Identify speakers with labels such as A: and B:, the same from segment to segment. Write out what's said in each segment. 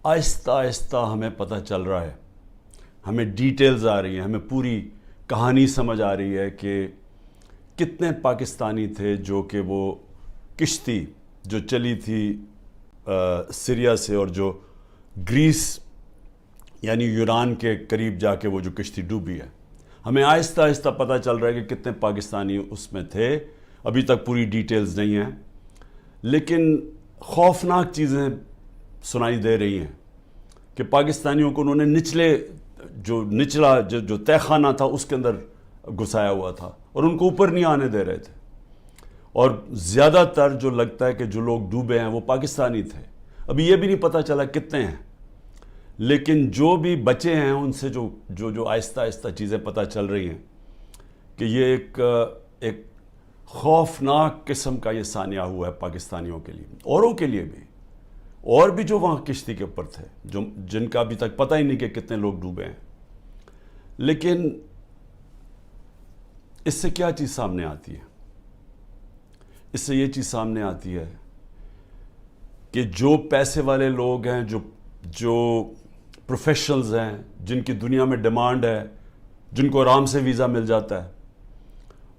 A: آہستہ آہستہ ہمیں پتہ چل رہا ہے، ہمیں ڈیٹیلز آ رہی ہیں، ہمیں پوری کہانی سمجھ آ رہی ہے کہ کتنے پاکستانی تھے جو کہ وہ کشتی جو چلی تھی سیریا سے اور جو گریس یعنی یونان کے قریب جا کے وہ جو کشتی ڈوبی ہے، ہمیں آہستہ آہستہ پتہ چل رہا ہے کہ کتنے پاکستانی اس میں تھے. ابھی تک پوری ڈیٹیلز نہیں ہیں، لیکن خوفناک چیزیں سنائی دے رہی ہیں کہ پاکستانیوں کو انہوں نے نچلا جو تہہ خانہ تھا اس کے اندر گھسایا ہوا تھا اور ان کو اوپر نہیں آنے دے رہے تھے. اور زیادہ تر جو لگتا ہے کہ جو لوگ ڈوبے ہیں وہ پاکستانی تھے. ابھی یہ بھی نہیں پتہ چلا کتنے ہیں، لیکن جو بھی بچے ہیں ان سے جو آہستہ آہستہ چیزیں پتہ چل رہی ہیں کہ یہ ایک خوفناک قسم کا یہ سانحہ ہوا ہے پاکستانیوں کے لیے، اوروں کے لیے بھی، اور بھی جو وہاں کشتی کے اوپر تھے جن کا ابھی تک پتہ ہی نہیں کہ کتنے لوگ ڈوبے ہیں. لیکن اس سے کیا چیز سامنے آتی ہے؟ اس سے یہ چیز سامنے آتی ہے کہ جو پیسے والے لوگ ہیں، جو پروفیشنلز ہیں، جن کی دنیا میں ڈیمانڈ ہے، جن کو آرام سے ویزا مل جاتا ہے،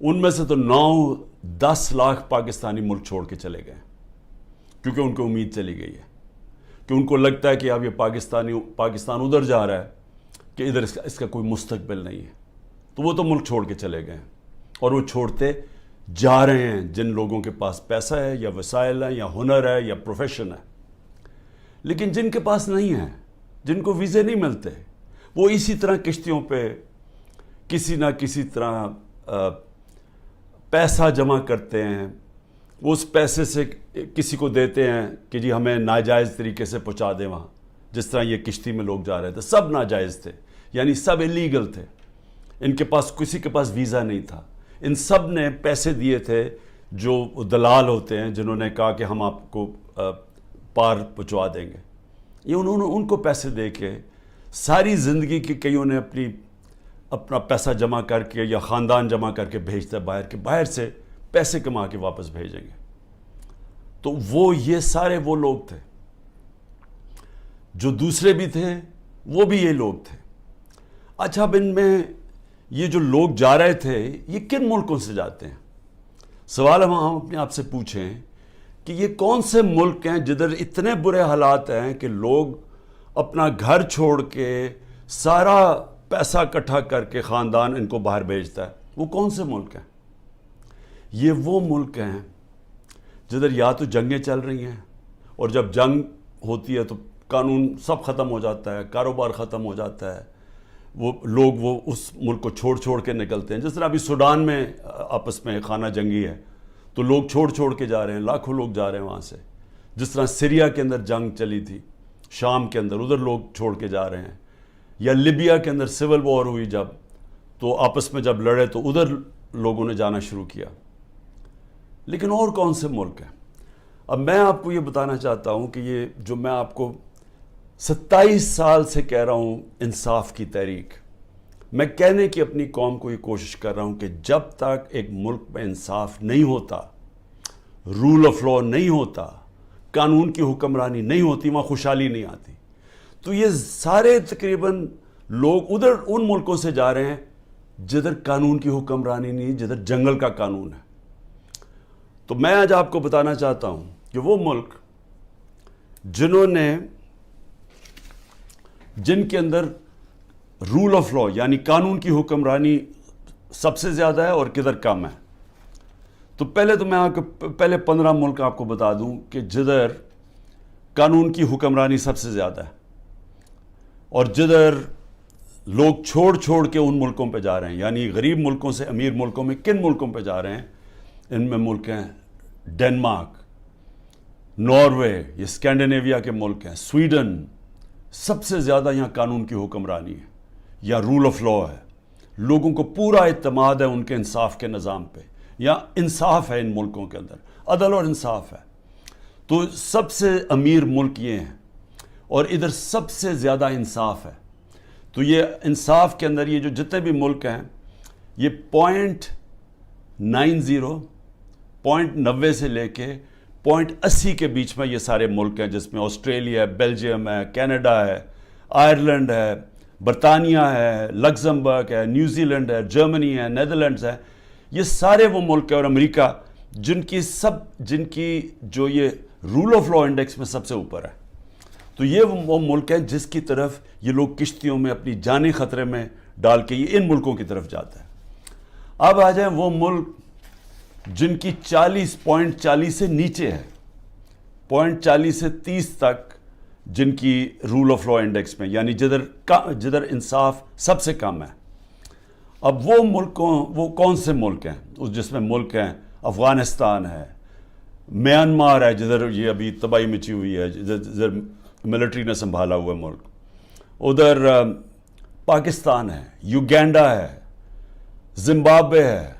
A: ان میں سے تو 9-10 لاکھ پاکستانی ملک چھوڑ کے چلے گئے، کیونکہ ان کو امید چلی گئی ہے کہ ان کو لگتا ہے کہ اب یہ پاکستان ادھر جا رہا ہے کہ ادھر اس کا کوئی مستقبل نہیں ہے، تو وہ تو ملک چھوڑ کے چلے گئے اور وہ چھوڑتے جا رہے ہیں جن لوگوں کے پاس پیسہ ہے یا وسائل ہیں یا ہنر ہے یا پروفیشن ہے. لیکن جن کے پاس نہیں ہے، جن کو ویزے نہیں ملتے، وہ اسی طرح کشتیوں پہ کسی نہ کسی طرح پیسہ جمع کرتے ہیں. وہ اس پیسے سے کسی کو دیتے ہیں کہ جی ہمیں ناجائز طریقے سے پہنچا دیں وہاں. جس طرح یہ کشتی میں لوگ جا رہے تھے سب ناجائز تھے، یعنی سب اللیگل تھے، ان کے پاس کسی کے پاس ویزا نہیں تھا. ان سب نے پیسے دیے تھے، جو دلال ہوتے ہیں جنہوں نے کہا کہ ہم آپ کو پار پہنچوا دیں گے. یہ انہوں نے ان کو پیسے دے کے ساری زندگی کی کئیوں نے اپنا پیسہ جمع کر کے یا خاندان جمع کر کے بھیجتا ہے باہر سے پیسے کما کے واپس بھیجیں گے. تو یہ سارے وہ لوگ تھے. جو دوسرے بھی تھے وہ بھی یہ لوگ تھے. اچھا، اب ان میں یہ جو لوگ جا رہے تھے یہ کن ملکوں سے جاتے ہیں؟ سوال ہم اپنے آپ سے پوچھیں کہ یہ کون سے ملک ہیں جدھر اتنے برے حالات ہیں کہ لوگ اپنا گھر چھوڑ کے سارا پیسہ اکٹھا کر کے خاندان ان کو باہر بھیجتا ہے؟ وہ کون سے ملک ہیں؟ یہ وہ ملک ہیں جدھر یا تو جنگیں چل رہی ہیں، اور جب جنگ ہوتی ہے تو قانون سب ختم ہو جاتا ہے، کاروبار ختم ہو جاتا ہے، وہ لوگ اس ملک کو چھوڑ کے نکلتے ہیں. جس طرح ابھی سوڈان میں آپس میں خانہ جنگی ہے تو لوگ چھوڑ کے جا رہے ہیں، لاکھوں لوگ جا رہے ہیں وہاں سے. جس طرح سیریا کے اندر جنگ چلی تھی، شام کے اندر، ادھر لوگ چھوڑ کے جا رہے ہیں. یا لیبیا کے اندر سول وار ہوئی جب، تو آپس میں جب لڑے تو ادھر لوگوں نے جانا شروع کیا. لیکن اور کون سے ملک ہیں؟ اب میں آپ کو یہ بتانا چاہتا ہوں کہ یہ جو میں آپ کو 27 سال سے کہہ رہا ہوں، انصاف کی تحریک، میں کہنے کی اپنی قوم کو یہ کوشش کر رہا ہوں کہ جب تک ایک ملک میں انصاف نہیں ہوتا، رول آف لا نہیں ہوتا، قانون کی حکمرانی نہیں ہوتی، وہاں خوشحالی نہیں آتی. تو یہ سارے تقریباً لوگ ادھر ان ملکوں سے جا رہے ہیں جدھر قانون کی حکمرانی نہیں، جدھر جنگل کا قانون ہے. تو میں آج آپ کو بتانا چاہتا ہوں کہ وہ ملک جن کے اندر رول آف لا یعنی قانون کی حکمرانی سب سے زیادہ ہے اور کدھر کم ہے. تو میں آپ کو پہلے 15 ملک آپ کو بتا دوں کہ جدھر قانون کی حکمرانی سب سے زیادہ ہے اور جدھر لوگ چھوڑ کے ان ملکوں پہ جا رہے ہیں، یعنی غریب ملکوں سے امیر ملکوں میں کن ملکوں پہ جا رہے ہیں. ان میں ملک ہیں ڈنمارک، ناروے، یہ اسکینڈینیویا کے ملک ہیں، سویڈن. سب سے زیادہ یہاں قانون کی حکمرانی ہے یا رول آف لا ہے. لوگوں کو پورا اعتماد ہے ان کے انصاف کے نظام پہ، یا انصاف ہے ان ملکوں کے اندر، عدل اور انصاف ہے. تو سب سے امیر ملک یہ ہیں اور ادھر سب سے زیادہ انصاف ہے. تو یہ انصاف کے اندر یہ جو جتنے بھی ملک ہیں یہ 0.90 سے لے کے 0.80 کے بیچ میں یہ سارے ملک ہیں، جس میں آسٹریلیا ہے، بیلجیم ہے، کینیڈا ہے، آئرلینڈ ہے، برطانیہ ہے، لگزمبرگ ہے، نیوزی لینڈ ہے، جرمنی ہے، نیدرلینڈز ہے. یہ سارے وہ ملک ہیں، اور امریکہ، جن کی جو یہ رول آف لا انڈیکس میں سب سے اوپر ہے. تو یہ وہ ملک ہیں جس کی طرف یہ لوگ کشتیوں میں اپنی جانیں خطرے میں ڈال کے یہ ان ملکوں کی طرف جاتا ہے. اب آ جائیں وہ ملک جن کی 40.40 سے نیچے ہے، 0.40 سے 30 تک، جن کی رول آف لا انڈیکس میں، یعنی جدھر انصاف سب سے کم ہے. اب وہ کون سے ملک ہیں؟ جس میں ملک ہیں افغانستان ہے، میانمار ہے جدھر یہ ابھی تباہی مچی ہوئی ہے، جدھر ملٹری نے سنبھالا ہوا ملک، ادھر پاکستان ہے، یوگینڈا ہے، زمبابوے ہے،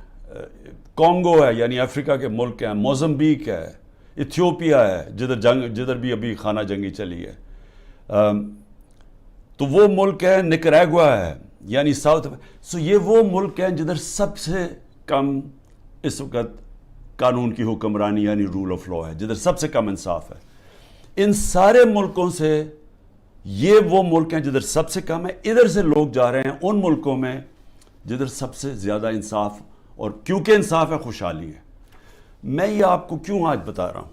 A: کانگو ہے یعنی افریقہ کے ملک ہیں، موزمبیک ہے، ایتھیوپیا ہے جدھر بھی ابھی خانہ جنگی چلی ہے. تو وہ ملک ہے، نکریگوا ہے یعنی ساؤتھ. سو یہ وہ ملک ہیں جدھر سب سے کم اس وقت قانون کی حکمرانی یعنی رول آف لا ہے، جدھر سب سے کم انصاف ہے. ان سارے ملکوں سے یہ وہ ملک ہیں جدھر سب سے کم ہے. ادھر سے لوگ جا رہے ہیں ان ملکوں میں جدھر سب سے زیادہ انصاف، اور کیونکہ انصاف ہے خوشحالی ہے. میں یہ آپ کو کیوں آج بتا رہا ہوں؟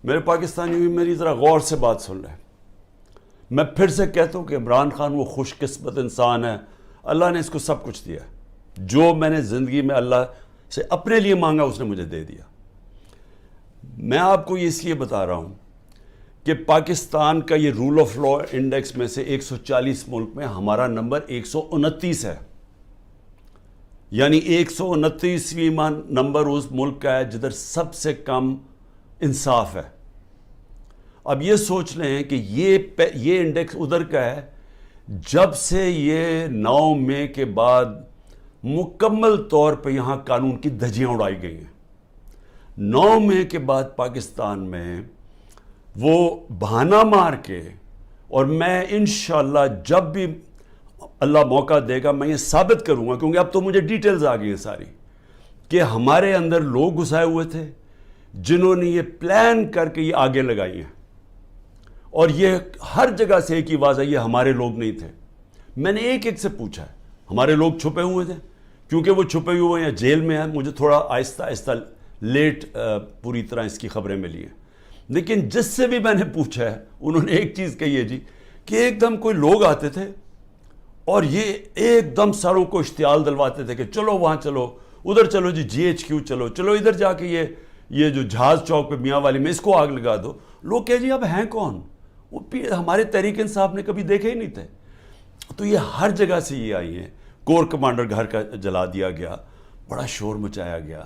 A: میرے پاکستانی ہوئی میری ذرا غور سے بات سن لیں. میں پھر سے کہتا ہوں کہ عمران خان وہ خوش قسمت انسان ہے، اللہ نے اس کو سب کچھ دیا. جو میں نے زندگی میں اللہ سے اپنے لیے مانگا اس نے مجھے دے دیا. میں آپ کو یہ اس لیے بتا رہا ہوں کہ پاکستان کا یہ رول آف لا انڈیکس میں سے 140 ملک میں ہمارا نمبر 129 ہے، یعنی 129واں نمبر اس ملک کا ہے جدھر سب سے کم انصاف ہے. اب یہ سوچ لیں کہ یہ انڈیکس ادھر کا ہے جب سے یہ 9 مئی کے بعد مکمل طور پہ یہاں قانون کی دھجیاں اڑائی گئی ہیں. 9 مئی کے بعد پاکستان میں وہ بہانہ مار کے، اور میں انشاءاللہ جب بھی اللہ موقع دے گا میں یہ ثابت کروں گا، کیونکہ اب تو مجھے ڈیٹیلز آ گئی ہیں ساری، کہ ہمارے اندر لوگ گھسائے ہوئے تھے جنہوں نے یہ پلان کر کے یہ آگے لگائی ہیں، اور یہ ہر جگہ سے ایک ہی آواز ہے، یہ ہمارے لوگ نہیں تھے. میں نے ایک سے پوچھا ہے، ہمارے لوگ چھپے ہوئے تھے، کیونکہ وہ چھپے ہوئے ہیں جیل میں ہیں. مجھے تھوڑا آہستہ آہستہ لیٹ پوری طرح اس کی خبریں ملی ہیں، لیکن جس سے بھی میں نے پوچھا ہے انہوں نے ایک چیز کہی ہے جی، کہ ایک دم کوئی لوگ آتے تھے اور یہ ایک دم ساروں کو اشتعال دلواتے تھے کہ چلو وہاں چلو، ادھر چلو جی GHQ چلو ادھر جا کے یہ جو جہاز چوک پہ میاں والی میں اس کو آگ لگا دو. لوگ کہ جی اب ہیں کون؟ وہ ہمارے تحریک انصاف نے کبھی دیکھے ہی نہیں تھے. تو یہ ہر جگہ سے یہ آئی ہیں. کور کمانڈر گھر کا جلا دیا گیا، بڑا شور مچایا گیا،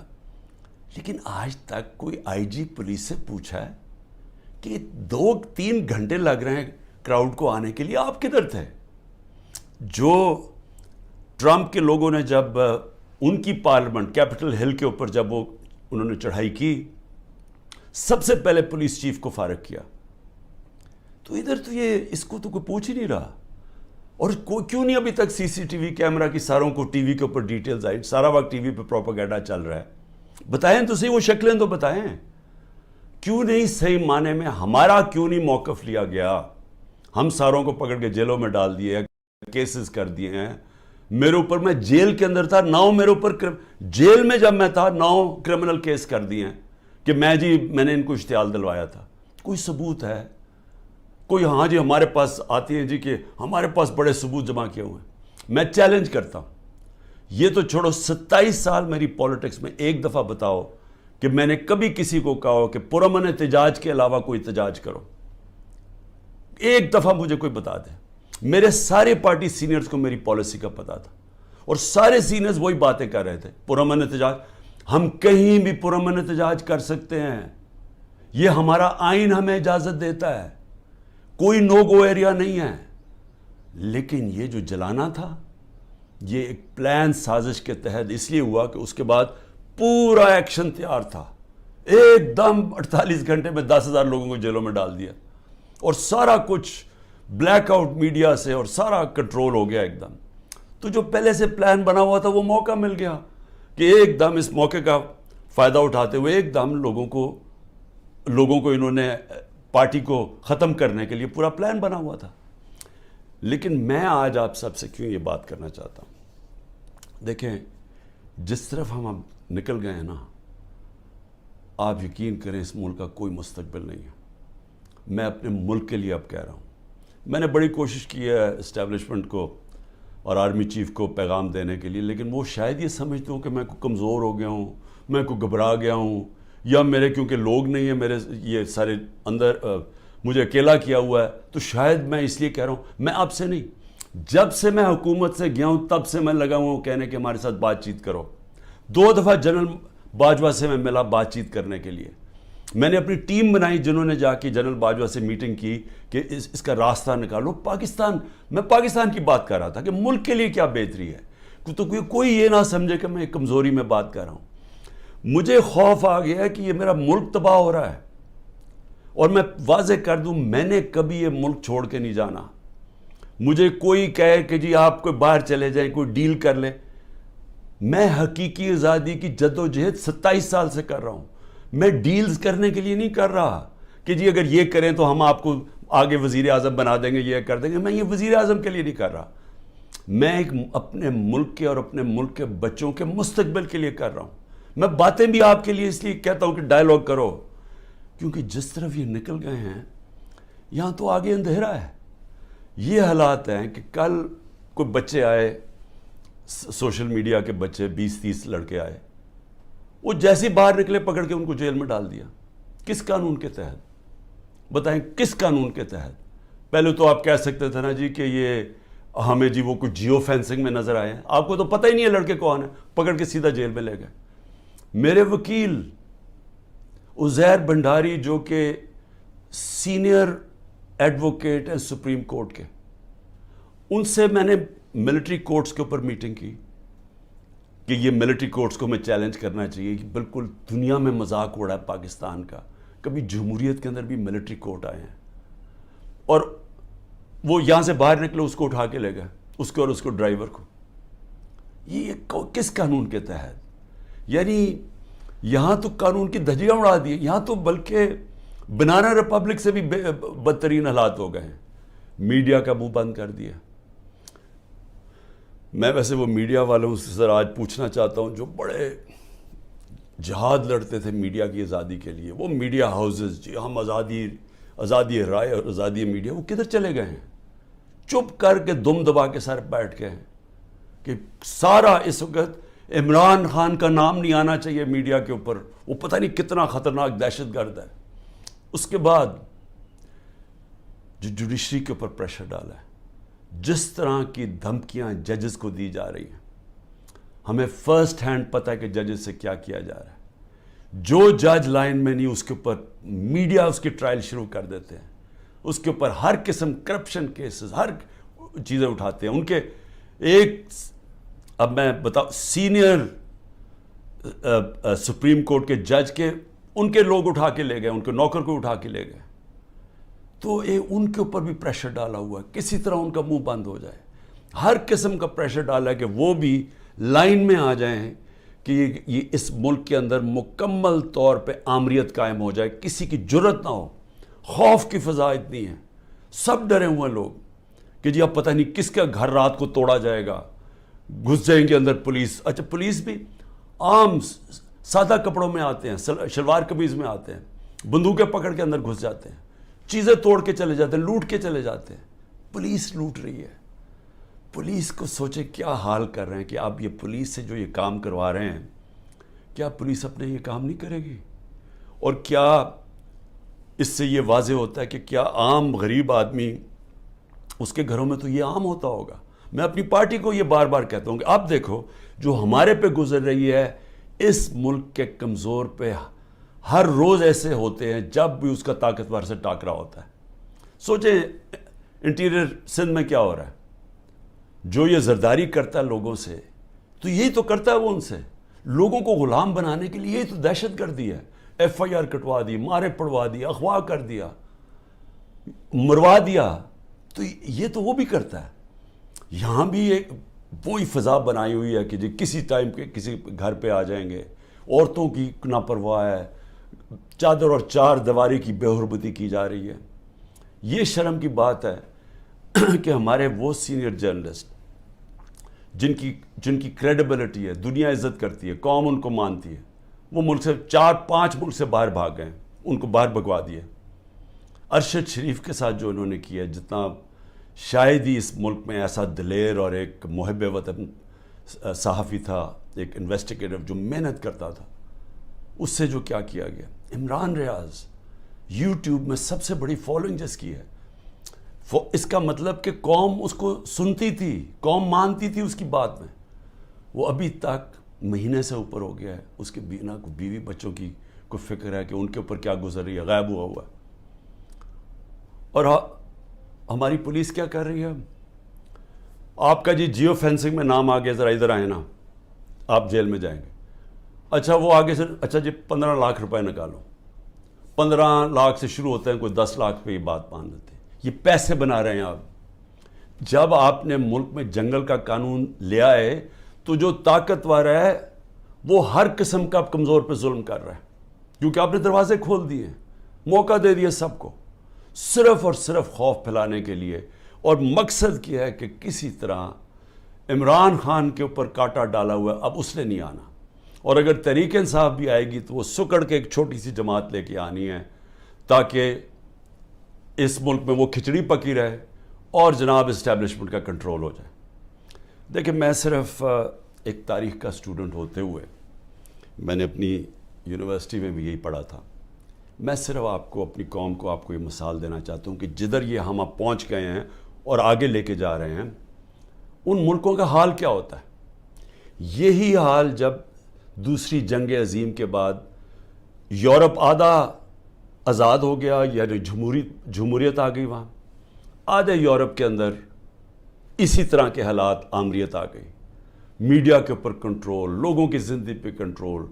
A: لیکن آج تک کوئی IG پولیس سے پوچھا ہے کہ 2-3 گھنٹے لگ رہے ہیں کراؤڈ کو آنے کے لیے، آپ کدھر تھے؟ جو ٹرمپ کے لوگوں نے جب ان کی پارلیمنٹ کیپٹل ہل کے اوپر جب انہوں نے چڑھائی کی، سب سے پہلے پولیس چیف کو فارغ کیا. تو ادھر تو یہ اس کو تو کوئی پوچھ ہی نہیں رہا. اور کیوں نہیں ابھی تک CCTV کیمرہ کی ساروں کو ٹی وی کے اوپر ڈیٹیلز آئی؟ سارا وقت ٹی وی پہ پروپیگنڈا چل رہا ہے. بتائیں تو صحیح، وہ شکلیں تو بتائیں. کیوں نہیں صحیح معنی میں ہمارا کیوں نہیں موقف لیا گیا؟ ہم ساروں کو پکڑ کے جیلوں میں ڈال دیے، کیسز کر دیے ہیں. میرے اوپر، میں جیل کے اندر تھا، 9 میرے اوپر جیل میں جب میں تھا 9 کرمنل کیس کر دیے ہیں کہ میں نے ان کو اشتعال دلوایا تھا. کوئی ثبوت ہے؟ کوئی ہاں جی ہمارے پاس آتی ہیں جی کہ ہمارے پاس بڑے ثبوت جمع کیے ہوئے ہیں. میں چیلنج کرتا ہوں، یہ تو چھوڑو 27 سال میری پولیٹکس میں ایک دفعہ بتاؤ کہ میں نے کبھی کسی کو کہا ہو کہ پرامن احتجاج کے علاوہ کوئی احتجاج کرو. ایک دفعہ مجھے کوئی بتا دے. میرے سارے پارٹی سینئرز کو میری پالیسی کا پتا تھا، اور سارے سینئرز وہی باتیں کر رہے تھے، پرامن احتجاج. ہم کہیں بھی پرامن احتجاج کر سکتے ہیں، یہ ہمارا آئین ہمیں اجازت دیتا ہے، کوئی نو گو ایریا نہیں ہے. لیکن یہ جو جلانا تھا یہ ایک پلان سازش کے تحت اس لیے ہوا کہ اس کے بعد پورا ایکشن تیار تھا. ایک دم 48 گھنٹے میں 10,000 لوگوں کو جیلوں میں ڈال دیا، اور سارا کچھ بلیک آؤٹ میڈیا سے، اور سارا کنٹرول ہو گیا ایک دم. تو جو پہلے سے پلان بنا ہوا تھا وہ موقع مل گیا کہ ایک دم اس موقع کا فائدہ اٹھاتے ہوئے ایک دم لوگوں کو لوگوں کو انہوں نے پارٹی کو ختم کرنے کے لیے پورا پلان بنا ہوا تھا. لیکن میں آج آپ سب سے کیوں یہ بات کرنا چاہتا ہوں, دیکھیں جس طرف ہم اب نکل گئے ہیں نا, آپ یقین کریں اس ملک کا کوئی مستقبل نہیں ہے. میں اپنے ملک کے لیے اب کہہ رہا ہوں, میں نے بڑی کوشش کی ہے اسٹیبلشمنٹ کو اور آرمی چیف کو پیغام دینے کے لیے, لیکن وہ شاید یہ سمجھتے ہوں کہ میں کو کمزور ہو گیا ہوں, میں کو گھبرا گیا ہوں, یا میرے کیونکہ لوگ نہیں ہیں میرے یہ سارے اندر, مجھے اکیلا کیا ہوا ہے, تو شاید میں اس لیے کہہ رہا ہوں. میں آپ سے نہیں, جب سے میں حکومت سے گیا ہوں تب سے میں لگا ہوں کہنے کہ ہمارے ساتھ بات چیت کرو. 2 دفعہ جنرل باجوہ سے میں ملا بات چیت کرنے کے لیے. میں نے اپنی ٹیم بنائی جنہوں نے جا کے جنرل باجوہ سے میٹنگ کی کہ اس کا راستہ نکالو. میں پاکستان کی بات کر رہا تھا کہ ملک کے لیے کیا بہتری ہے, تو کوئی یہ نہ سمجھے کہ میں کمزوری میں بات کر رہا ہوں. مجھے خوف آ گیا ہے کہ یہ میرا ملک تباہ ہو رہا ہے, اور میں واضح کر دوں میں نے کبھی یہ ملک چھوڑ کے نہیں جانا. مجھے کوئی کہے کہ جی آپ کوئی باہر چلے جائیں, کوئی ڈیل کر لیں, میں حقیقی آزادی کی جدوجہد 27 سال سے کر رہا ہوں. میں ڈیلز کرنے کے لیے نہیں کر رہا کہ جی اگر یہ کریں تو ہم آپ کو آگے وزیر اعظم بنا دیں گے, یہ کر دیں گے. میں یہ وزیر اعظم کے لیے نہیں کر رہا, میں ایک اپنے ملک کے اور اپنے ملک کے بچوں کے مستقبل کے لیے کر رہا ہوں. میں باتیں بھی آپ کے لیے اس لیے کہتا ہوں کہ ڈائیلاگ کرو, کیونکہ جس طرف یہ نکل گئے ہیں یہاں تو آگے اندھیرا ہے. یہ حالات ہیں کہ کل کوئی بچے آئے, سوشل میڈیا کے بچے 20-30 لڑکے آئے, وہ جیسے باہر نکلے پکڑ کے ان کو جیل میں ڈال دیا. کس قانون کے تحت بتائیں, کس قانون کے تحت؟ پہلے تو آپ کہہ سکتے تھے نا جی کہ یہ ہمیں جی وہ کچھ جیو فینسنگ میں نظر آئے ہیں, آپ کو تو پتہ ہی نہیں ہے لڑکے کون ہیں, پکڑ کے سیدھا جیل میں لے گئے. میرے وکیل عزیر بھنڈاری جو کہ سینئر ایڈوکیٹ ہیں سپریم کورٹ کے, ان سے میں نے ملٹری کورٹس کے اوپر میٹنگ کی کہ یہ ملٹری کورٹس کو میں چیلنج کرنا چاہیے کہ بالکل دنیا میں مذاق اڑا ہے پاکستان کا, کبھی جمہوریت کے اندر بھی ملٹری کورٹ آئے ہیں, اور وہ یہاں سے باہر نکلے اس کو اٹھا کے لے گئے, اس کو اور اس کو ڈرائیور کو. یہ کس قانون کے تحت؟ یعنی یہاں تو قانون کی دھجیاں اڑا دی, یہاں تو بلکہ بنانا ریپبلک سے بھی بدترین حالات ہو گئے ہیں. میڈیا کا منہ بند کر دیا. میں ویسے وہ میڈیا والوں سے سر آج پوچھنا چاہتا ہوں جو بڑے جہاد لڑتے تھے میڈیا کی آزادی کے لیے, وہ میڈیا ہاؤسز جی ہم آزادی رائے اور آزادی میڈیا, وہ کدھر چلے گئے ہیں؟ چپ کر کے دم دبا کے سر بیٹھ گئے ہیں کہ سارا اس وقت عمران خان کا نام نہیں آنا چاہیے میڈیا کے اوپر, وہ پتہ نہیں کتنا خطرناک دہشت گرد ہے. اس کے بعد جو جوڈیشری کے اوپر پریشر ڈالا ہے, جس طرح کی دھمکیاں ججز کو دی جا رہی ہیں, ہمیں فرسٹ ہینڈ پتہ ہے کہ ججز سے کیا کیا جا رہا ہے. جو جج لائن میں نہیں اس کے اوپر میڈیا اس کی ٹرائل شروع کر دیتے ہیں, اس کے اوپر ہر قسم کرپشن کیسز ہر چیزیں اٹھاتے ہیں. ان کے ایک اب میں بتاؤں سینئر سپریم کورٹ کے جج کے ان کے لوگ اٹھا کے لے گئے, ان کے نوکر کو اٹھا کے لے گئے. تو ان کے اوپر بھی پریشر ڈالا ہوا ہے, کسی طرح ان کا منہ بند ہو جائے. ہر قسم کا پریشر ڈالا ہے کہ وہ بھی لائن میں آ جائیں کہ یہ اس ملک کے اندر مکمل طور پہ آمریت قائم ہو جائے, کسی کی جرت نہ ہو. خوف کی فضا اتنی ہے, سب ڈرے ہوئے لوگ کہ جی اب پتہ نہیں کس کا گھر رات کو توڑا جائے گا, گھس جائیں گے اندر پولیس. اچھا پولیس بھی عام سادہ کپڑوں میں آتے ہیں, شلوار قمیض میں آتے ہیں, بندوقیں پکڑ کے اندر گھس جاتے ہیں, چیزیں توڑ کے چلے جاتے ہیں, لوٹ کے چلے جاتے ہیں. پولیس لوٹ رہی ہے. پولیس کو سوچے کیا حال کر رہے ہیں کہ آپ یہ پولیس سے جو یہ کام کروا رہے ہیں, کیا پولیس اپنے یہ کام نہیں کرے گی؟ اور کیا اس سے یہ واضح ہوتا ہے کہ کیا عام غریب آدمی اس کے گھروں میں تو یہ عام ہوتا ہوگا. میں اپنی پارٹی کو یہ بار بار کہتا ہوں کہ آپ دیکھو جو ہمارے پہ گزر رہی ہے, اس ملک کے کمزور پہ ہر روز ایسے ہوتے ہیں جب بھی اس کا طاقتور سے ٹاکرا ہوتا ہے. سوچیں انٹیریئر سندھ میں کیا ہو رہا ہے, جو یہ زرداری کرتا ہے لوگوں سے, تو یہی تو کرتا ہے وہ ان سے, لوگوں کو غلام بنانے کے لیے. یہی تو دہشت گردی ہے. FIR کٹوا دی, مارے پڑوا دی, اغوا کر دیا, مروا دیا. تو یہ تو وہ بھی کرتا ہے. یہاں بھی ایک وہی فضا بنائی ہوئی ہے کہ جی کسی ٹائم کے کسی گھر پہ آ جائیں گے, عورتوں کی نا پرواہ ہے, چادر اور چار دیواری کی بے حرمتی کی جا رہی ہے. یہ شرم کی بات ہے کہ ہمارے وہ سینئر جرنلسٹ جن کی کریڈیبلٹی ہے، دنیا عزت کرتی ہے، قوم ان کو مانتی ہے، وہ ملک سے 4-5 ملک سے باہر بھاگ گئے، ان کو باہر بھگوا دیا. ارشد شریف کے ساتھ جو انہوں نے کیا، جتنا شاید ہی اس ملک میں ایسا دلیر اور ایک محب وطن صحافی تھا، ایک انویسٹیگیٹر جو محنت کرتا تھا، اس سے جو کیا گیا. عمران ریاض یوٹیوب میں سب سے بڑی فالوئنگ جس کی ہے، اس کا مطلب کہ قوم اس کو سنتی تھی، قوم مانتی تھی اس کی بات میں. وہ ابھی تک مہینے سے اوپر ہو گیا ہے، اس کے بیوی بچوں کی کو فکر ہے کہ ان کے اوپر کیا گزر رہی ہے، غائب ہوا ہے. اور ہماری پولیس کیا کر رہی ہے؟ آپ کا جیو فینسنگ میں نام آ گیا، ذرا ادھر آئے نا، آپ جیل میں جائیں گے. اچھا وہ آگے سے 15 لاکھ روپے نکالو. 15 لاکھ سے شروع ہوتے ہیں، کوئی 10 لاکھ پہ یہ بات مان لیتے ہیں. یہ پیسے بنا رہے ہیں آپ. جب آپ نے ملک میں جنگل کا قانون لیا ہے تو جو طاقتور ہے وہ ہر قسم کا کمزور پہ ظلم کر رہا ہے، کیونکہ آپ نے دروازے کھول دیے، موقع دے دیا سب کو، صرف اور صرف خوف پھیلانے کے لیے. اور مقصد کیا ہے کہ کسی طرح عمران خان کے اوپر کانٹا ڈالا ہوا ہے، اب اس نے نہیں آنا. اور اگر تحریک انصاف بھی آئے گی تو وہ سکڑ کے ایک چھوٹی سی جماعت لے کے آنی ہے، تاکہ اس ملک میں وہ کھچڑی پکی رہے اور جناب اسٹیبلشمنٹ کا کنٹرول ہو جائے. دیکھیں، میں صرف ایک تاریخ کا اسٹوڈنٹ ہوتے ہوئے، میں نے اپنی یونیورسٹی میں بھی یہی پڑھا تھا، میں صرف آپ کو، اپنی قوم کو، آپ کو یہ مثال دینا چاہتا ہوں کہ جدھر یہ ہم اب پہنچ گئے ہیں اور آگے لے کے جا رہے ہیں، ان ملکوں کا حال کیا ہوتا ہے. یہی حال جب دوسری جنگ عظیم کے بعد یورپ آدھا آزاد ہو گیا، یعنی جمہوریت آ گئی، وہاں آدھے یورپ کے اندر اسی طرح کے حالات، آمریت آ گئی، میڈیا کے اوپر کنٹرول، لوگوں کی زندگی پہ کنٹرول،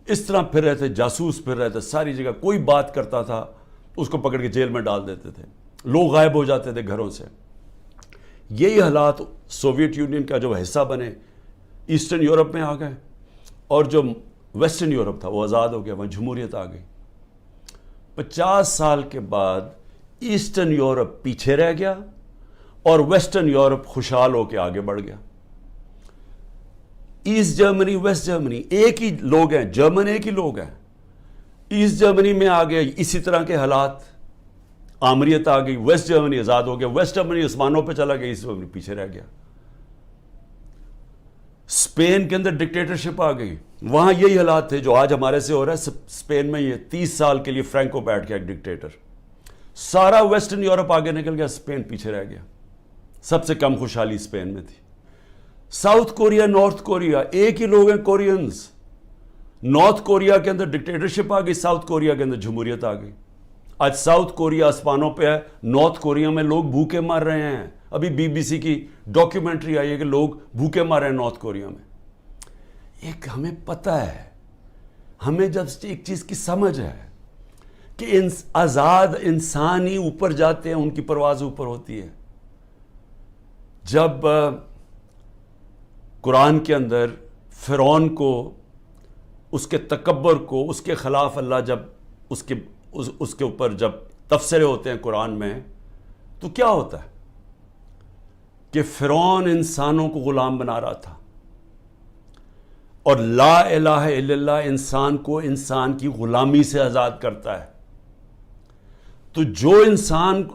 A: اس طرح پھر رہے تھے، جاسوس پھر رہے تھے ساری جگہ. کوئی بات کرتا تھا اس کو پکڑ کے جیل میں ڈال دیتے تھے، لوگ غائب ہو جاتے تھے گھروں سے. یہی حالات سوویت یونین کا جو حصہ بنے، ایسٹرن یورپ میں آ گئے، اور جو ویسٹرن یورپ تھا وہ آزاد ہو گیا، وہاں جمہوریت آ گئی. 50 سال کے بعد ایسٹرن یورپ پیچھے رہ گیا اور ویسٹرن یورپ خوشحال ہو کے آگے بڑھ گیا. ایسٹ جرمنی، ویسٹ جرمنی ایک ہی لوگ ہیں، جرمن ایک ہی لوگ ہیں. ایسٹ جرمنی میں آ گئے اسی طرح کے حالات، آمریت آ گئی، ویسٹ جرمنی آزاد ہو گیا، ویسٹ جرمنی آسمانوں پہ چلا گیا، ایسٹ جرمنی پیچھے رہ گیا. اسپین کے اندر ڈکٹیٹرشپ آ گئی، وہاں یہی حالات تھے جو آج ہمارے سے ہو رہا ہے. اسپین میں یہ 30 سال کے لیے فرینکو بیٹھ گیا ایک ڈکٹیٹر. سارا ویسٹرن یورپ آگے نکل گیا، اسپین پیچھے رہ گیا. سب سے کم خوشحالی اسپین میں تھی. ساؤتھ کوریا، نارتھ کوریا ایک ہی لوگ ہیں، کورینز. نارتھ کوریا کے اندر ڈکٹیٹرشپ آ گئی، ساؤتھ کوریا کے اندر جمہوریت آ گئی. آج ساؤتھ کوریا آسمانوں پہ ہے، نارتھ کوریا میں لوگ بھوکے مر رہے ہیں. ابھی BBC کی ڈاکیومنٹری آئی ہے کہ لوگ بھوکے مر رہے ہیں نارتھ کوریا میں. ایک ہمیں پتہ ہے، ہمیں جب ایک چیز کی سمجھ ہے کہ آزاد انسان ہی اوپر جاتے ہیں، ان کی پرواز اوپر ہوتی ہے. جب قرآن کے اندر فرعون کو، اس کے تکبر کو، اس کے خلاف اللہ جب اس کے اوپر جب تبصرے ہوتے ہیں قرآن میں، تو کیا ہوتا ہے کہ فرعون انسانوں کو غلام بنا رہا تھا، اور لا الہ الا اللہ انسان کو انسان کی غلامی سے آزاد کرتا ہے. تو جو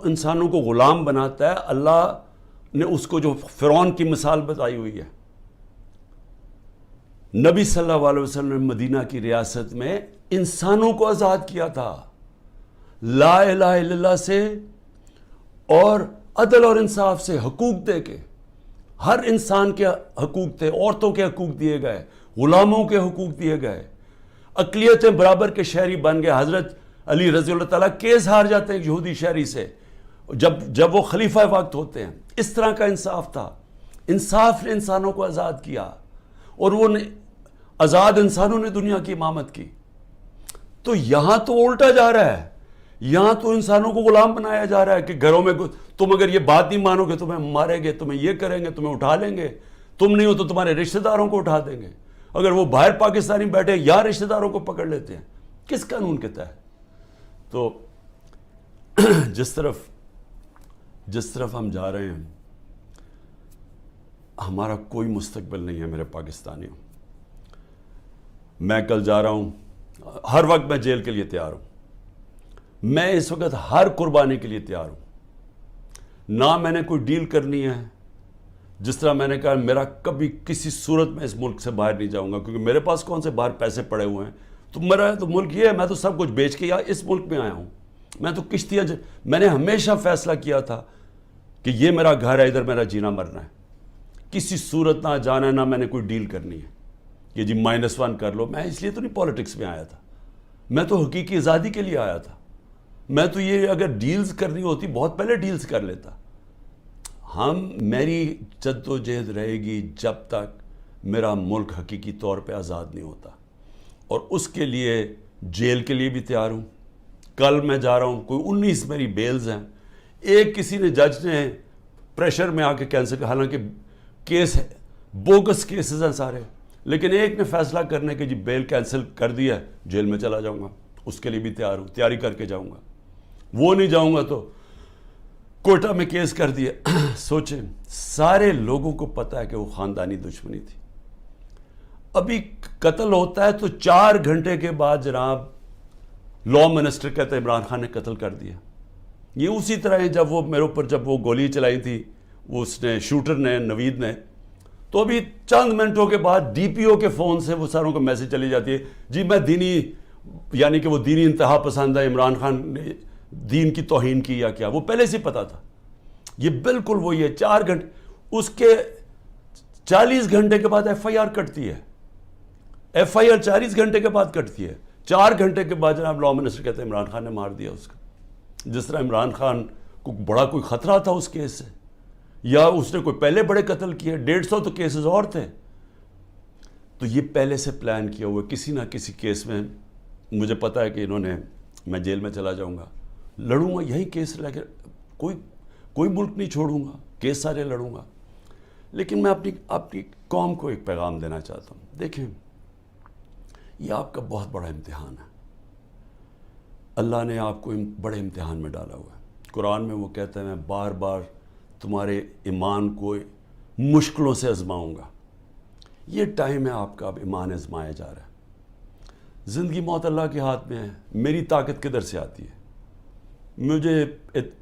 A: انسانوں کو غلام بناتا ہے، اللہ نے اس کو جو فرعون کی مثال بتائی ہوئی ہے. نبی صلی اللہ علیہ وسلم نے مدینہ کی ریاست میں انسانوں کو آزاد کیا تھا لا الہ الا اللہ سے، اور عدل اور انصاف سے، حقوق دے کے. ہر انسان کے حقوق تھے، عورتوں کے حقوق دیے گئے، غلاموں کے حقوق دیے گئے، اقلیتیں برابر کے شہری بن گئے. حضرت علی رضی اللہ تعالیٰ کیس ہار جاتے ہیں یہودی شہری سے جب وہ خلیفہ وقت ہوتے ہیں. اس طرح کا انصاف تھا. انصاف نے انسانوں کو آزاد کیا، اور وہ آزاد انسانوں نے دنیا کی امامت کی. تو یہاں تو الٹا جا رہا ہے، یہاں تو انسانوں کو غلام بنایا جا رہا ہے کہ گھروں میں تم اگر یہ بات نہیں مانو گے تمہیں ماریں گے، تمہیں یہ کریں گے، تمہیں اٹھا لیں گے، تم نہیں ہو تو تمہارے رشتہ داروں کو اٹھا دیں گے. اگر وہ باہر پاکستانی بیٹھے، یہاں رشتہ داروں کو پکڑ لیتے ہیں. کس قانون کے تحت؟ تو جس طرف ہم جا رہے ہیں ہمارا کوئی مستقبل نہیں ہے میرے پاکستانیوں. میں کل جا رہا ہوں, ہر وقت میں جیل کے لیے تیار ہوں, میں اس وقت ہر قربانی کے لیے تیار ہوں. نہ میں نے کوئی ڈیل کرنی ہے, جس طرح میں نے کہا میرا کبھی کسی صورت میں اس ملک سے باہر نہیں جاؤں گا, کیونکہ میرے پاس کون سے باہر پیسے پڑے ہوئے ہیں. تو میرا تو ملک یہ ہے, میں تو سب کچھ بیچ کے اس ملک میں آیا ہوں. میں تو کشتیاں میں نے ہمیشہ فیصلہ کیا تھا کہ یہ میرا گھر ہے, ادھر میرا جینا مرنا ہے. کسی صورت نہ جانا ہے, نہ میں نے کوئی ڈیل کرنی ہے کہ جی -1 کر لو. میں اس لیے تو نہیں پالیٹکس میں آیا تھا, میں تو حقیقی آزادی کے لیے آیا تھا. میں تو یہ اگر ڈیلز کرنی ہوتی بہت پہلے ڈیلز کر لیتا. میری جد و جہد رہے گی جب تک میرا ملک حقیقی طور پہ آزاد نہیں ہوتا, اور اس کے لیے جیل کے لیے بھی تیار ہوں. کل میں جا رہا ہوں, کوئی 19 میری بیلز ہیں. ایک کسی نے جج نے پریشر میں آ کے کینسل کیا, حالانکہ کیس ہے, بوگس کیسز ہیں سارے, لیکن ایک نے فیصلہ کرنے کہ جی بیل کینسل کر دیا, جیل میں چلا جاؤں گا. اس کے لیے بھی تیار ہوں, تیاری کر کے جاؤں گا. وہ نہیں جاؤں گا تو کوئٹہ میں کیس کر دیا. سوچیں, سارے لوگوں کو پتہ ہے کہ وہ خاندانی دشمنی تھی. ابھی قتل ہوتا ہے تو 4 گھنٹے کے بعد جناب لا منسٹر کہتے ہیں عمران خان نے قتل کر دیا. یہ اسی طرح ہے جب وہ میرے اوپر جب وہ گولی چلائی تھی وہ اس نے شوٹر نے, نوید نے, تو ابھی چند منٹوں کے بعد ڈی پی او کے فون سے وہ ساروں کو میسج چلی جاتی ہے جی میں دینی, یعنی کہ وہ دینی انتہا پسند ہے, عمران خان نے دین کی توہین کی یا کیا, وہ پہلے سے پتا تھا. یہ بالکل وہی ہے. 4 گھنٹے, اس کے 40 گھنٹے کے بعد ایف آئی آر کٹتی ہے. ایف آئی آر 40 گھنٹے کے بعد کٹتی ہے. 4 گھنٹے کے بعد جناب لا منسٹر کہتے ہیں عمران خان نے مار دیا اس کو. جس طرح عمران خان کو بڑا کوئی خطرہ تھا اس کیس سے, یا اس نے کوئی پہلے بڑے قتل کیے, 150 تو کیسز اور تھے. تو یہ پہلے سے پلان کیا ہوا, کسی نہ کسی کیس میں مجھے پتا ہے کہ انہوں نے, میں جیل میں چلا جاؤں گا, لڑوں گا یہی کیس لے کے, کوئی ملک نہیں چھوڑوں گا, کیس سارے لڑوں گا. لیکن میں اپنی قوم کو ایک پیغام دینا چاہتا ہوں. دیکھیں, یہ آپ کا بہت بڑا امتحان ہے. اللہ نے آپ کو بڑے امتحان میں ڈالا ہوا ہے. قرآن میں وہ کہتا ہے میں بار بار تمہارے ایمان کو مشکلوں سے آزماؤں گا. یہ ٹائم ہے آپ کا, اب ایمان آزمایا جا رہا ہے. زندگی موت اللہ کے ہاتھ میں ہے. میری طاقت کدھر سے آتی ہے؟ مجھے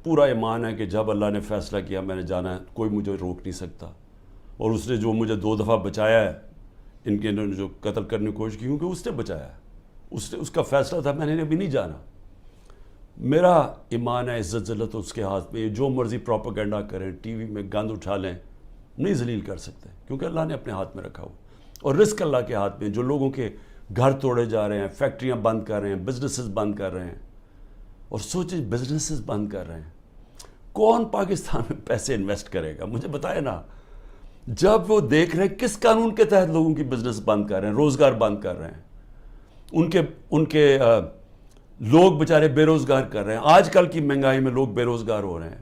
A: پورا ایمان ہے کہ جب اللہ نے فیصلہ کیا میں نے جانا ہے, کوئی مجھے روک نہیں سکتا. اور اس نے جو مجھے 2 دفعہ بچایا ہے, ان کے انہوں نے جو قتل کرنے کی کوشش کی, کیونکہ اس نے بچایا ہے, اس کا فیصلہ تھا, میں نے ابھی نہیں جانا. میرا ایمان ہے, عزت ذلت اس کے ہاتھ میں. جو مرضی پروپیگنڈا کریں, ٹی وی میں گند اٹھا لیں, نہیں ذلیل کر سکتے, کیونکہ اللہ نے اپنے ہاتھ میں رکھا ہو. اور رزق اللہ کے ہاتھ میں. جو لوگوں کے گھر توڑے جا رہے ہیں, فیکٹریاں بند کر رہے ہیں, بزنسز بند کر رہے ہیں, اور سوچیں بزنسز بند کر رہے ہیں, کون پاکستان میں پیسے انویسٹ کرے گا؟ مجھے بتائے نا. جب وہ دیکھ رہے ہیں کس قانون کے تحت لوگوں کی بزنس بند کر رہے ہیں, روزگار بند کر رہے ہیں, ان کے لوگ بیچارے بے روزگار کر رہے ہیں. آج کل کی مہنگائی میں لوگ بے روزگار ہو رہے ہیں,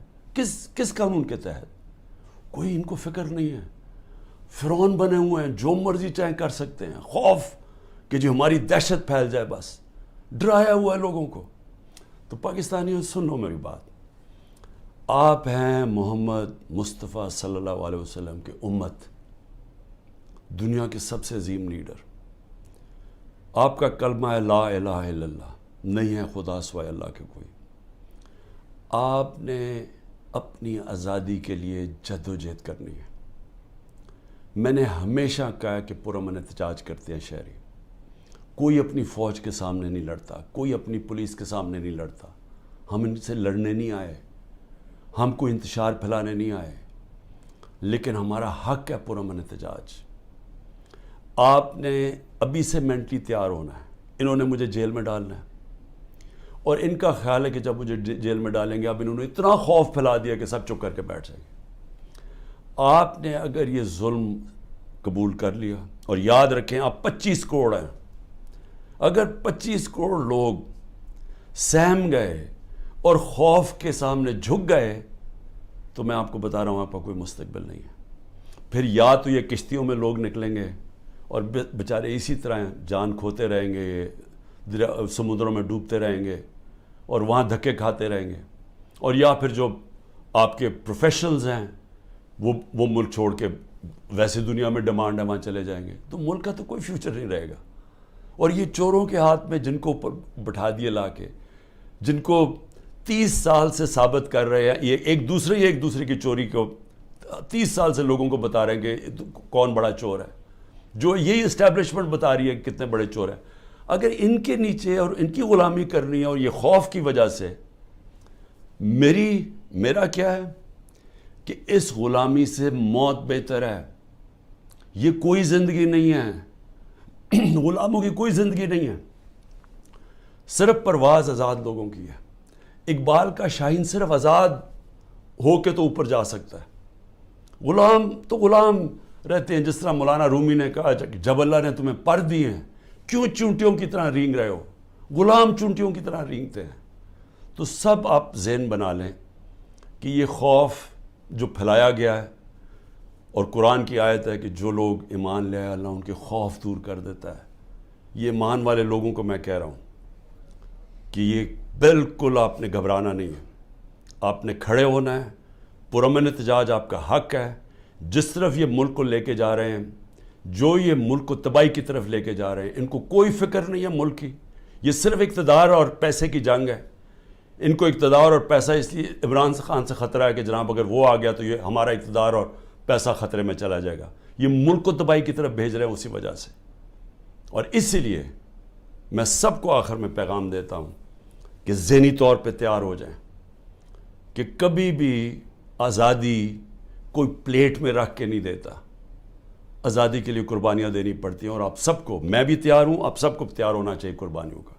A: کس قانون کے تحت؟ کوئی ان کو فکر نہیں ہے. فرعون بنے ہوئے ہیں, جو مرضی چاہیں کر سکتے ہیں. خوف کہ جو ہماری دہشت پھیل جائے, بس ڈرایا ہوا ہے لوگوں کو. تو پاکستانیوں سن لو میری بات, آپ ہیں محمد مصطفیٰ صلی اللہ علیہ وسلم کی امت, دنیا کے سب سے عظیم لیڈر. آپ کا کلمہ ہے لا الہ الا اللہ, نہیں ہے خدا سوائے اللہ کے کوئی. آپ نے اپنی آزادی کے لیے جد و جہد کرنی ہے. میں نے ہمیشہ کہا کہ پرامن احتجاج کرتے ہیں شہری. کوئی اپنی فوج کے سامنے نہیں لڑتا, کوئی اپنی پولیس کے سامنے نہیں لڑتا. ہم ان سے لڑنے نہیں آئے, ہم کوئی انتشار پھیلانے نہیں آئے, لیکن ہمارا حق ہے پرامن احتجاج. آپ نے ابھی سے مینٹلی تیار ہونا ہے. انہوں نے مجھے جیل میں ڈالنا ہے, اور ان کا خیال ہے کہ جب مجھے جیل میں ڈالیں گے, اب انہوں نے اتنا خوف پھیلا دیا کہ سب چپ کر کے بیٹھ جائیں گے. آپ نے اگر یہ ظلم قبول کر لیا, اور یاد رکھیں آپ 25 کروڑ ہیں, اگر 25 کروڑ لوگ سہم گئے اور خوف کے سامنے جھک گئے, تو میں آپ کو بتا رہا ہوں آپ کا کوئی مستقبل نہیں ہے. پھر یا تو یہ کشتیوں میں لوگ نکلیں گے اور بیچارے اسی طرح جان کھوتے رہیں گے, سمندروں میں ڈوبتے رہیں گے اور وہاں دھکے کھاتے رہیں گے، اور یا پھر جو آپ کے پروفیشنلز ہیں وہ ملک چھوڑ کے ویسے دنیا میں ڈیمانڈ ہے وہاں چلے جائیں گے، تو ملک کا تو کوئی فیوچر نہیں رہے گا۔ اور یہ چوروں کے ہاتھ میں جن کو اوپر بٹھا دیے لا کے، جن کو 30 سال سے ثابت کر رہے ہیں، یہ ایک دوسرے کی چوری کو 30 سال سے لوگوں کو بتا رہے ہیں کہ کون بڑا چور ہے، جو یہی اسٹیبلشمنٹ بتا رہی ہے کہ کتنے بڑے چور ہیں۔ اگر ان کے نیچے اور ان کی غلامی کرنی ہے اور یہ خوف کی وجہ سے، میرا کیا ہے کہ اس غلامی سے موت بہتر ہے۔ یہ کوئی زندگی نہیں ہے، غلاموں کی کوئی زندگی نہیں ہے، صرف پرواز آزاد لوگوں کی ہے۔ اقبال کا شاہین صرف آزاد ہو کے تو اوپر جا سکتا ہے، غلام تو غلام رہتے ہیں۔ جس طرح مولانا رومی نے کہا کہ جب اللہ نے تمہیں پر دیے ہیں کیوں چونٹیوں کی طرح رینگ رہے ہو؟ غلام چونٹیوں کی طرح رینگتے ہیں۔ تو سب آپ ذہن بنا لیں کہ یہ خوف جو پھیلایا گیا ہے، اور قرآن کی آیت ہے کہ جو لوگ ایمان لے آئے اللہ ان کے خوف دور کر دیتا ہے۔ یہ ایمان والے لوگوں کو میں کہہ رہا ہوں کہ یہ بالکل آپ نے گھبرانا نہیں ہے، آپ نے کھڑے ہونا ہے، پرامن احتجاج آپ کا حق ہے۔ جس طرف یہ ملک کو لے کے جا رہے ہیں، جو یہ ملک کو تباہی کی طرف لے کے جا رہے ہیں، ان کو کوئی فکر نہیں ہے ملک کی، یہ صرف اقتدار اور پیسے کی جنگ ہے۔ ان کو اقتدار اور پیسہ اس لیے عمران خان سے خطرہ ہے کہ جناب اگر وہ آ گیا تو یہ ہمارا اقتدار اور پیسہ خطرے میں چلا جائے گا۔ یہ ملک کو تباہی کی طرف بھیج رہے ہیں اسی وجہ سے۔ اور اسی لیے میں سب کو آخر میں پیغام دیتا ہوں کہ ذہنی طور پہ تیار ہو جائیں کہ کبھی بھی آزادی کوئی پلیٹ میں رکھ کے نہیں دیتا، آزادی کے لیے قربانیاں دینی پڑتی ہیں، اور آپ سب کو، میں بھی تیار ہوں، آپ سب کو تیار ہونا چاہیے قربانیوں کا۔